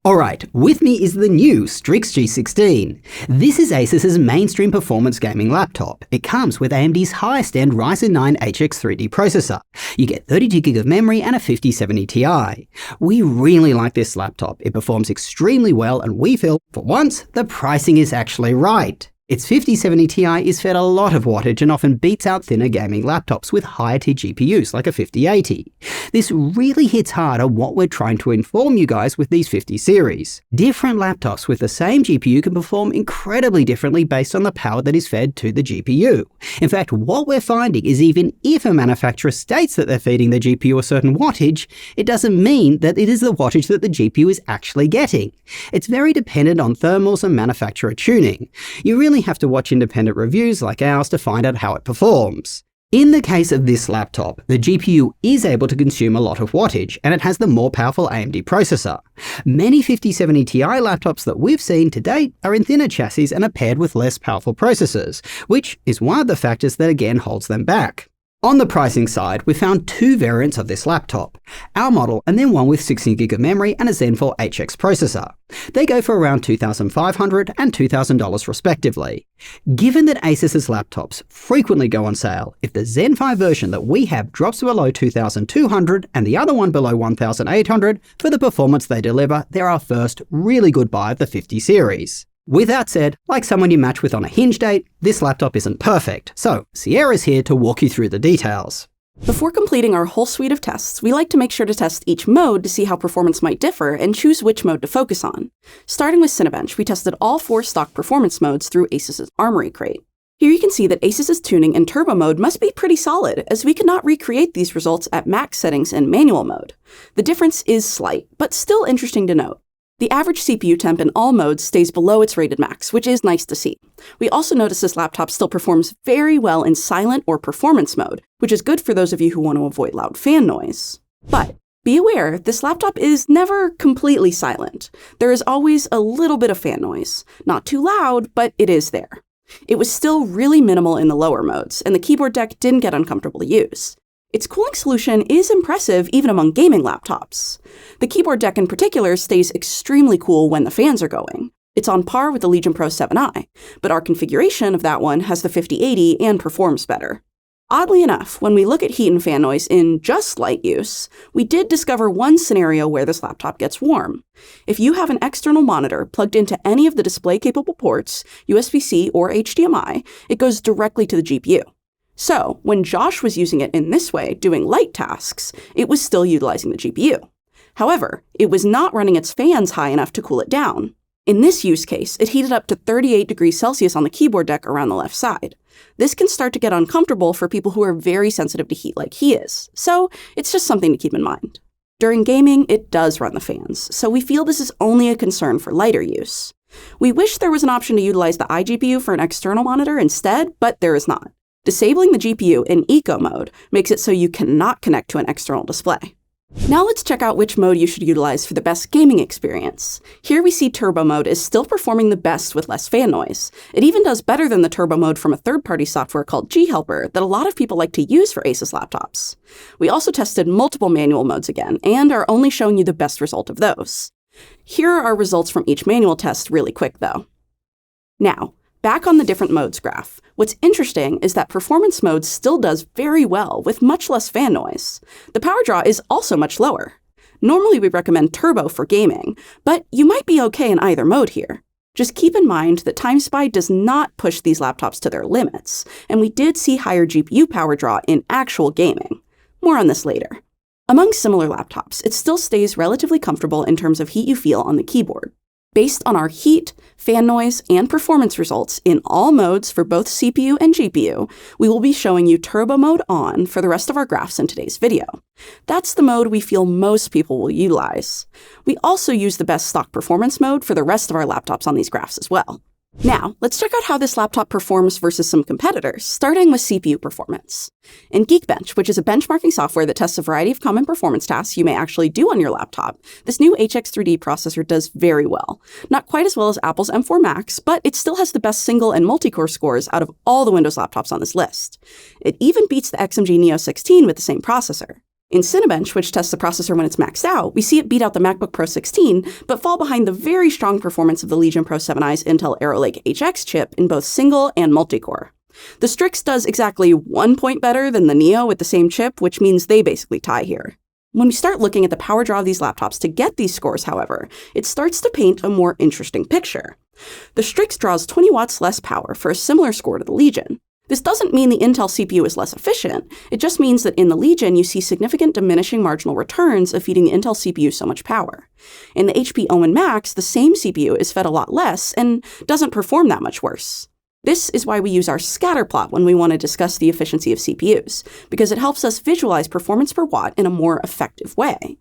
Alright, with me is the new Strix G16. This is Asus's mainstream performance gaming laptop. It comes with AMD's highest-end Ryzen 9 HX3D processor. You get 32GB of memory and a 5070 Ti. We really like this laptop. It performs extremely well, and we feel, for once, the pricing is actually right. Its 5070 Ti is fed a lot of wattage and often beats out thinner gaming laptops with higher tier GPUs like a 5080. This really hits hard at what we're trying to inform you guys with these 50 series. Different laptops with the same GPU can perform incredibly differently based on the power that is fed to the GPU. In fact, what we're finding is even if a manufacturer states that they're feeding the GPU a certain wattage, it doesn't mean that it is the wattage that the GPU is actually getting. It's very dependent on thermals and manufacturer tuning. You really have to watch independent reviews like ours to find out how it performs. In the case of this laptop, the GPU is able to consume a lot of wattage, and it has the more powerful AMD processor. Many 5070 Ti laptops that we've seen to date are in thinner chassis and are paired with less powerful processors, which is one of the factors that again holds them back. On the pricing side, we found two variants of this laptop, our model and then one with 16GB of memory and a Zen 4 HX processor. They go for around $2,500 and $2,000 respectively. Given that Asus's laptops frequently go on sale, if the Zen 5 version that we have drops below $2,200 and the other one below $1,800 for the performance they deliver, they're our first really good buy of the 50 series. With that said, like someone you match with on a Hinge date, this laptop isn't perfect, so Sierra's here to walk you through the details. Before completing our whole suite of tests, we like to make sure to test each mode to see how performance might differ and choose which mode to focus on. Starting with Cinebench, we tested all 4 stock performance modes through Asus's Armory Crate. Here you can see that Asus's tuning in turbo mode must be pretty solid, as we could not recreate these results at max settings in manual mode. The difference is slight, but still interesting to note. The average CPU temp in all modes stays below its rated max, which is nice to see. We also notice this laptop still performs very well in silent or performance mode, which is good for those of you who want to avoid loud fan noise. But be aware, this laptop is never completely silent. There is always a little bit of fan noise. Not too loud, but it is there. It was still really minimal in the lower modes, and the keyboard deck didn't get uncomfortable to use. Its cooling solution is impressive even among gaming laptops. The keyboard deck in particular stays extremely cool when the fans are going. It's on par with the Legion Pro 7i, but our configuration of that one has the 5080 and performs better. Oddly enough, when we look at heat and fan noise in just light use, we did discover one scenario where this laptop gets warm. If you have an external monitor plugged into any of the display-capable ports, USB-C or HDMI, it goes directly to the GPU. So, when Josh was using it in this way, doing light tasks, it was still utilizing the GPU. However, it was not running its fans high enough to cool it down. In this use case, it heated up to 38 degrees Celsius on the keyboard deck around the left side. This can start to get uncomfortable for people who are very sensitive to heat like he is, so it's just something to keep in mind. During gaming, it does run the fans, so we feel this is only a concern for lighter use. We wish there was an option to utilize the iGPU for an external monitor instead, but there is not. Disabling the GPU in eco mode makes it so you cannot connect to an external display. Now let's check out which mode you should utilize for the best gaming experience. Here we see turbo mode is still performing the best with less fan noise. It even does better than the turbo mode from a third-party software called G-Helper that a lot of people like to use for Asus laptops. We also tested multiple manual modes again, and are only showing you the best result of those. Here are our results from each manual test really quick though. Now, back on the different modes graph. What's interesting is that performance mode still does very well with much less fan noise. The power draw is also much lower. Normally we recommend turbo for gaming, but you might be okay in either mode here. Just keep in mind that TimeSpy does not push these laptops to their limits, and we did see higher GPU power draw in actual gaming. More on this later. Among similar laptops, it still stays relatively comfortable in terms of heat you feel on the keyboard. Based on our heat, fan noise, and performance results in all modes for both CPU and GPU, we will be showing you turbo mode on for the rest of our graphs in today's video. That's the mode we feel most people will utilize. We also use the best stock performance mode for the rest of our laptops on these graphs as well. Now, let's check out how this laptop performs versus some competitors, starting with CPU performance. In Geekbench, which is a benchmarking software that tests a variety of common performance tasks you may actually do on your laptop, this new HX3D processor does very well. Not quite as well as Apple's M4 Max, but it still has the best single and multi-core scores out of all the Windows laptops on this list. It even beats the XMG Neo 16 with the same processor. In Cinebench, which tests the processor when it's maxed out, we see it beat out the MacBook Pro 16, but fall behind the very strong performance of the Legion Pro 7i's Intel Arrow Lake HX chip in both single and multi-core. The Strix does exactly 1 point better than the Neo with the same chip, which means they basically tie here. When we start looking at the power draw of these laptops to get these scores, however, it starts to paint a more interesting picture. The Strix draws 20 watts less power for a similar score to the Legion. This doesn't mean the Intel CPU is less efficient, it just means that in the Legion you see significant diminishing marginal returns of feeding the Intel CPU so much power. In the HP Omen Max, the same CPU is fed a lot less and doesn't perform that much worse. This is why we use our scatter plot when we want to discuss the efficiency of CPUs, because it helps us visualize performance per watt in a more effective way.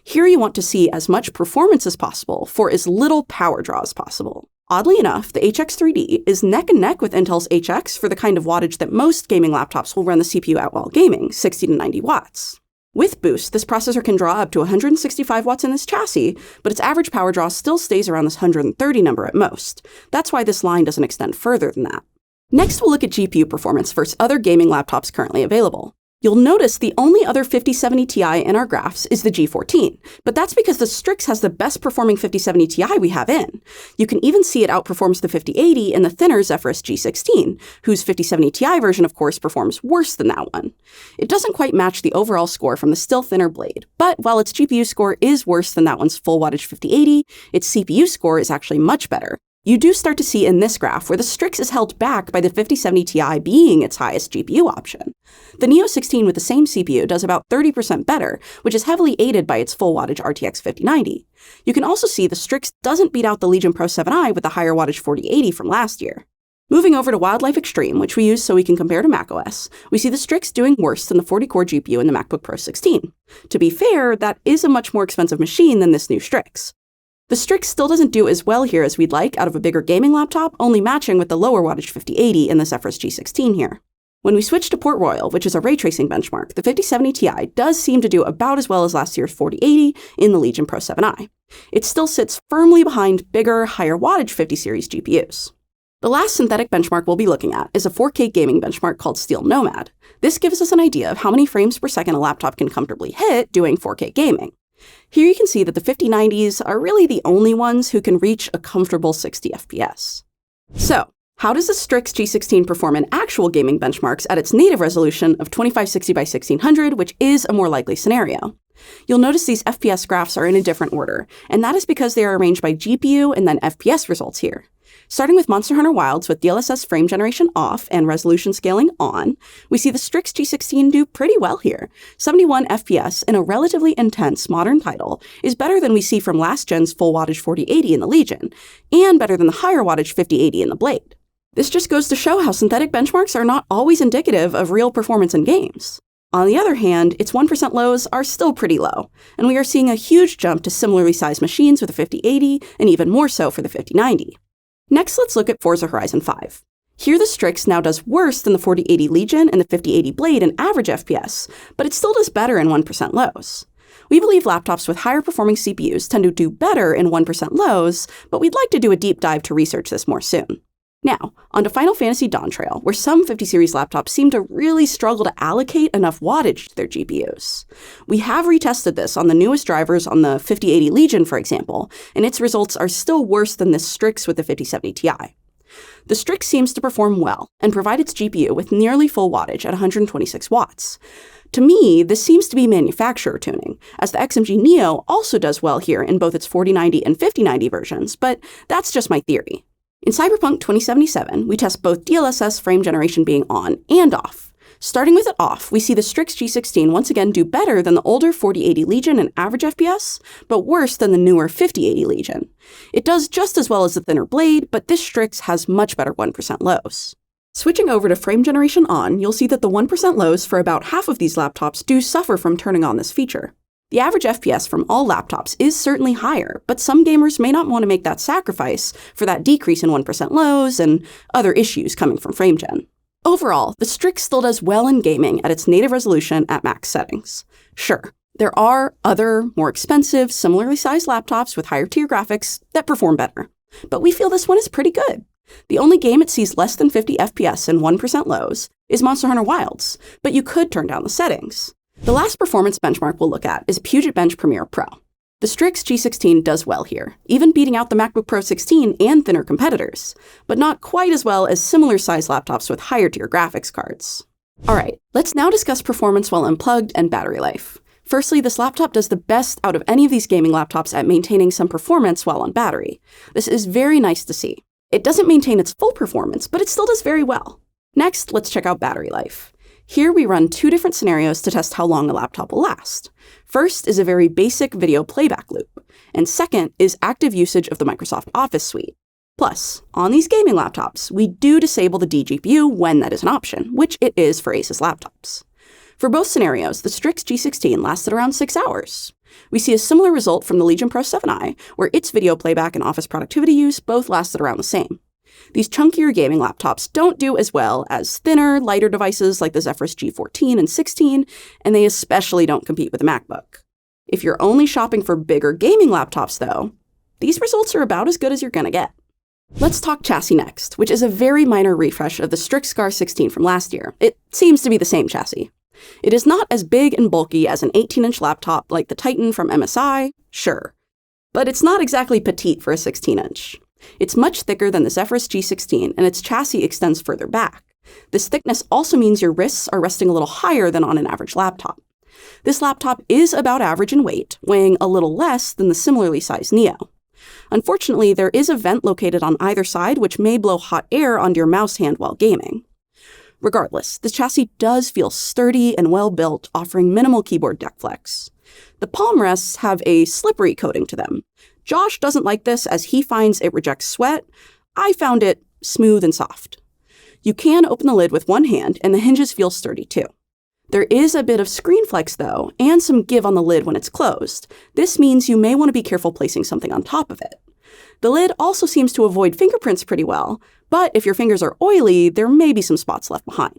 Here you want to see as much performance as possible for as little power draw as possible. Oddly enough, the HX3D is neck and neck with Intel's HX for the kind of wattage that most gaming laptops will run the CPU at while gaming, 60 to 90 watts. With Boost, this processor can draw up to 165 watts in this chassis, but its average power draw still stays around this 130 number at most. That's why this line doesn't extend further than that. Next, we'll look at GPU performance versus other gaming laptops currently available. You'll notice the only other 5070 Ti in our graphs is the G14, but that's because the Strix has the best performing 5070 Ti we have in. You can even see it outperforms the 5080 and the thinner Zephyrus G16, whose 5070 Ti version, of course, performs worse than that one. It doesn't quite match the overall score from the still thinner blade, but while its GPU score is worse than that one's full wattage 5080, its CPU score is actually much better. You do start to see in this graph where the Strix is held back by the 5070 Ti being its highest GPU option. The Neo 16 with the same CPU does about 30% better, which is heavily aided by its full wattage RTX 5090. You can also see the Strix doesn't beat out the Legion Pro 7i with the higher wattage 4080 from last year. Moving over to Wildlife Extreme, which we use so we can compare to macOS, we see the Strix doing worse than the 40-core GPU in the MacBook Pro 16. To be fair, that is a much more expensive machine than this new Strix. The Strix still doesn't do as well here as we'd like out of a bigger gaming laptop, only matching with the lower wattage 5080 in the Zephyrus G16 here. When we switch to Port Royal, which is a ray tracing benchmark, the 5070 Ti does seem to do about as well as last year's 4080 in the Legion Pro 7i. It still sits firmly behind bigger, higher wattage 50 series GPUs. The last synthetic benchmark we'll be looking at is a 4K gaming benchmark called Steel Nomad. This gives us an idea of how many frames per second a laptop can comfortably hit doing 4K gaming. Here you can see that the 5090s are really the only ones who can reach a comfortable 60 FPS. So, how does the Strix G16 perform in actual gaming benchmarks at its native resolution of 2560 by 1600, which is a more likely scenario? You'll notice these FPS graphs are in a different order, and that is because they are arranged by GPU and then FPS results here. Starting with Monster Hunter Wilds with DLSS frame generation off and resolution scaling on, we see the Strix G16 do pretty well here. 71 FPS in a relatively intense modern title is better than we see from last gen's full wattage 4080 in the Legion, and better than the higher wattage 5080 in the Blade. This just goes to show how synthetic benchmarks are not always indicative of real performance in games. On the other hand, its 1% lows are still pretty low, and we are seeing a huge jump to similarly sized machines with the 5080 and even more so for the 5090. Next, let's look at Forza Horizon 5. Here the Strix now does worse than the 4080 Legion and the 5080 Blade in average FPS, but it still does better in 1% lows. We believe laptops with higher performing CPUs tend to do better in 1% lows, but we'd like to do a deep dive to research this more soon. Now, onto Final Fantasy Dawntrail, where some 50 series laptops seem to really struggle to allocate enough wattage to their GPUs. We have retested this on the newest drivers on the 5080 Legion, for example, and its results are still worse than this Strix with the 5070 Ti. The Strix seems to perform well and provide its GPU with nearly full wattage at 126 watts. To me, this seems to be manufacturer tuning, as the XMG Neo also does well here in both its 4090 and 5090 versions, but that's just my theory. In Cyberpunk 2077, we test both DLSS frame generation being on and off. Starting with it off, we see the Strix G16 once again do better than the older 4080 Legion in average FPS, but worse than the newer 5080 Legion. It does just as well as the thinner Blade, but this Strix has much better 1% lows. Switching over to frame generation on, you'll see that the 1% lows for about half of these laptops do suffer from turning on this feature. The average FPS from all laptops is certainly higher, but some gamers may not want to make that sacrifice for that decrease in 1% lows and other issues coming from frame gen. Overall, the Strix still does well in gaming at its native resolution at max settings. Sure, there are other, more expensive, similarly sized laptops with higher tier graphics that perform better, but we feel this one is pretty good. The only game it sees less than 50 FPS and 1% lows is Monster Hunter Wilds, but you could turn down the settings. The last performance benchmark we'll look at is Puget Bench Premier Pro. The Strix G16 does well here, even beating out the MacBook Pro 16 and thinner competitors, but not quite as well as similar-sized laptops with higher-tier graphics cards. Alright, let's now discuss performance while unplugged and battery life. Firstly, this laptop does the best out of any of these gaming laptops at maintaining some performance while on battery. This is very nice to see. It doesn't maintain its full performance, but it still does very well. Next, let's check out battery life. Here we run 2 different scenarios to test how long a laptop will last. First is a very basic video playback loop, and second is active usage of the Microsoft Office suite. Plus, on these gaming laptops, we do disable the DGPU when that is an option, which it is for Asus laptops. For both scenarios, the Strix G16 lasted around 6 hours. We see a similar result from the Legion Pro 7i, where its video playback and office productivity use both lasted around the same. These chunkier gaming laptops don't do as well as thinner, lighter devices like the Zephyrus G14 and 16, and they especially don't compete with the MacBook. If you're only shopping for bigger gaming laptops, though, these results are about as good as you're gonna get. Let's talk chassis next, which is a very minor refresh of the Strix Scar 16 from last year. It seems to be the same chassis. It is not as big and bulky as an 18-inch laptop like the Titan from MSI, sure, but it's not exactly petite for a 16-inch. It's much thicker than the Zephyrus G16, and its chassis extends further back. This thickness also means your wrists are resting a little higher than on an average laptop. This laptop is about average in weight, weighing a little less than the similarly sized Neo. Unfortunately, there is a vent located on either side which may blow hot air onto your mouse hand while gaming. Regardless, this chassis does feel sturdy and well-built, offering minimal keyboard deck flex. The palm rests have a slippery coating to them. Josh doesn't like this as he finds it rejects sweat. I found it smooth and soft. You can open the lid with one hand, and the hinges feel sturdy too. There is a bit of screen flex though, and some give on the lid when it's closed. This means you may want to be careful placing something on top of it. The lid also seems to avoid fingerprints pretty well, but if your fingers are oily, there may be some spots left behind.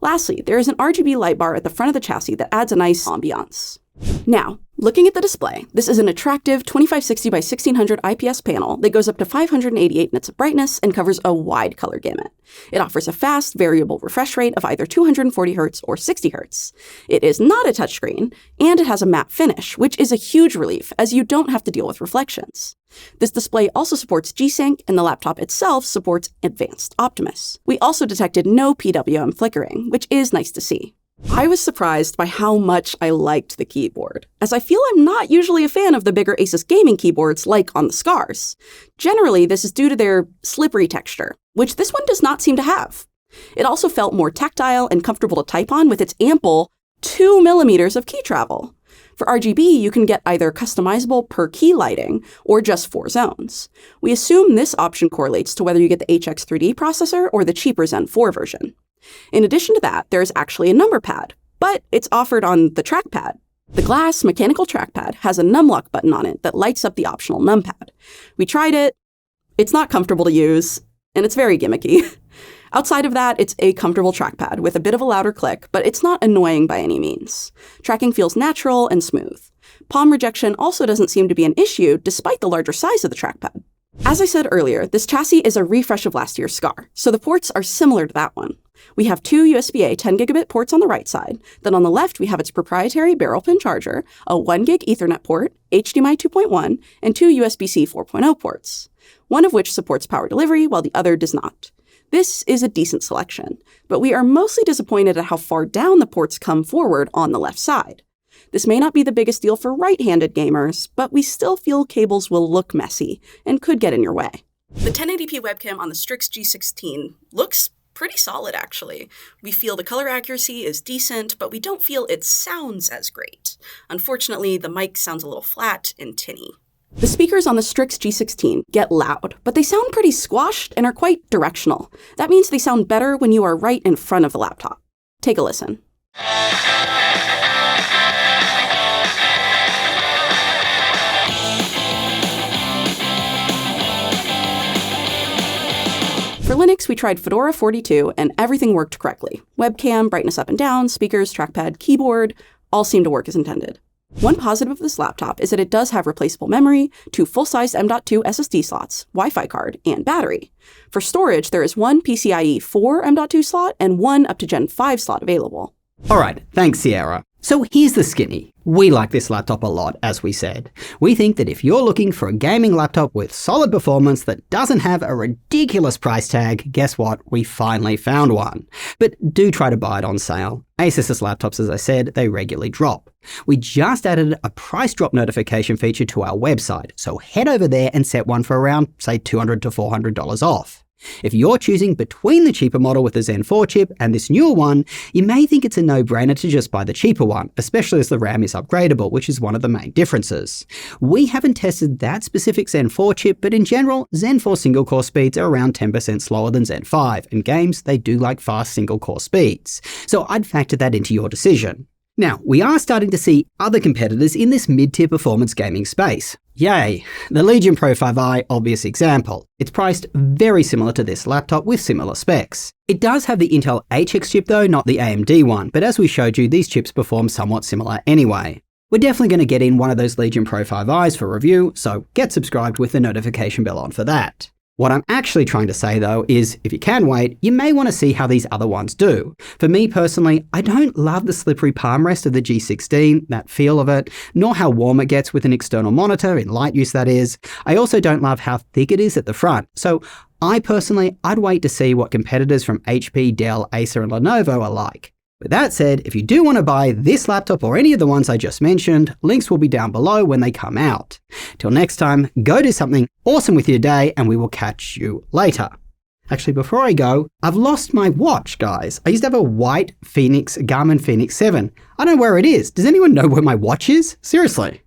Lastly, there is an RGB light bar at the front of the chassis that adds a nice ambiance. Now, looking at the display, this is an attractive 2560 by 1600 IPS panel that goes up to 588 nits of brightness and covers a wide color gamut. It offers a fast, variable refresh rate of either 240 Hz or 60 Hz. It is not a touchscreen, and it has a matte finish, which is a huge relief as you don't have to deal with reflections. This display also supports G-Sync, and the laptop itself supports Advanced Optimus. We also detected no PWM flickering, which is nice to see. I was surprised by how much I liked the keyboard, as I feel I'm not usually a fan of the bigger Asus gaming keyboards like on the Scars. Generally, this is due to their slippery texture, which this one does not seem to have. It also felt more tactile and comfortable to type on with its ample 2 mm of key travel. For RGB, you can get either customizable per key lighting or just 4 zones. We assume this option correlates to whether you get the HX3D processor or the cheaper Zen 4 version. In addition to that, there is actually a number pad, but it's offered on the Trackpad. The glass mechanical trackpad has a numlock button on it that lights up the optional numpad. We tried it, it's not comfortable to use, and it's very gimmicky. Outside of that, it's a comfortable trackpad with a bit of a louder click, but it's not annoying by any means. Tracking feels natural and smooth. Palm rejection also doesn't seem to be an issue despite the larger size of the trackpad. As I said earlier, this chassis is a refresh of last year's Scar, so the ports are similar to that one. We have 2 USB-A 10GB ports on the right side, then on the left we have its proprietary barrel pin charger, a 1GB Ethernet port, HDMI 2.1, and 2 USB-C 4.0 ports, one of which supports power delivery while the other does not. This is a decent selection, but we are mostly disappointed at how far down the ports come forward on the left side. This may not be the biggest deal for right-handed gamers, but we still feel cables will look messy and could get in your way. The 1080p webcam on the Strix G16 looks pretty solid, actually. We feel the color accuracy is decent, but we don't feel it sounds as great. Unfortunately, the mic sounds a little flat and tinny. The speakers on the Strix G16 get loud, but they sound pretty squashed and are quite directional. That means they sound better when you are right in front of the laptop. Take a listen. For Linux, we tried Fedora 42 and everything worked correctly. Webcam, brightness up and down, speakers, trackpad, keyboard, all seem to work as intended. One positive of this laptop is that it does have replaceable memory, 2 full-size M.2 SSD slots, Wi-Fi card, and battery. For storage, there is 1 PCIe 4 M.2 slot and 1 up to Gen 5 slot available. Alright, thanks Sierra. So here's the skinny. We like this laptop a lot, as we said. We think that if you're looking for a gaming laptop with solid performance that doesn't have a ridiculous price tag, guess what? We finally found one. But do try to buy it on sale. Asus's laptops, as I said, they regularly drop. We just added a price drop notification feature to our website, so head over there and set one for around, say, $200 to $400 off. If you're choosing between the cheaper model with the Zen 4 chip and this newer one, you may think it's a no-brainer to just buy the cheaper one, especially as the RAM is upgradable, which is one of the main differences. We haven't tested that specific Zen 4 chip, but in general, Zen 4 single-core speeds are around 10% slower than Zen 5, and games, they do like fast single-core speeds. So I'd factor that into your decision. Now, we are starting to see other competitors in this mid-tier performance gaming space. Yay! The Legion Pro 5i, obvious example. It's priced very similar to this laptop with similar specs. It does have the Intel HX chip though, not the AMD one, but as we showed you, these chips perform somewhat similar anyway. We're definitely going to get in one of those Legion Pro 5i's for review, so get subscribed with the notification bell on for that. What I'm actually trying to say though is, if you can wait, you may want to see how these other ones do. For me personally, I don't love the slippery palm rest of the G16, that feel of it, nor how warm it gets with an external monitor, in light use that is. I also don't love how thick it is at the front, so I'd wait to see what competitors from HP, Dell, Acer and Lenovo are like. With that said, if you do want to buy this laptop or any of the ones I just mentioned, links will be down below when they come out. Till next time, go do something awesome with your day and we will catch you later. Actually, before I go, I've lost my watch, guys. I used to have a white Garmin Fenix 7. I don't know where it is. Does anyone know where my watch is? Seriously.